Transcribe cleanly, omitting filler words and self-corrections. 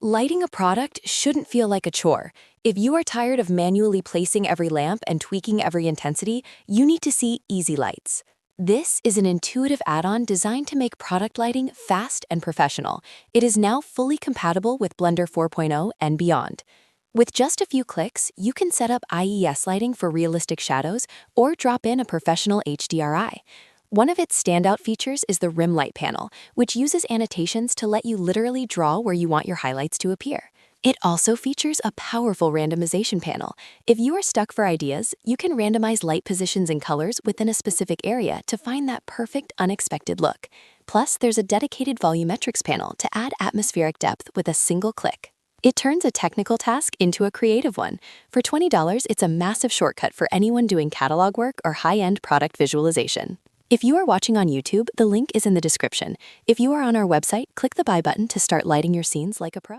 Lighting a product shouldn't feel like a chore. If you are tired of manually placing every lamp and tweaking every intensity, you need to see Easylights. This is an intuitive add-on designed to make product lighting fast and professional. It is now fully compatible with Blender 4.0 and beyond. With just a few clicks, you can set up IES lighting for realistic shadows or drop in a professional HDRI. One of its standout features is the rim light panel, which uses annotations to let you literally draw where you want your highlights to appear. It also features a powerful randomization panel. If you are stuck for ideas, you can randomize light positions and colors within a specific area to find that perfect, unexpected look. Plus, there's a dedicated volumetrics panel to add atmospheric depth with a single click. It turns a technical task into a creative one. For $20, it's a massive shortcut for anyone doing catalog work or high-end product visualization. If you are watching on YouTube, the link is in the description. If you are on our website, click the buy button to start lighting your scenes like a pro.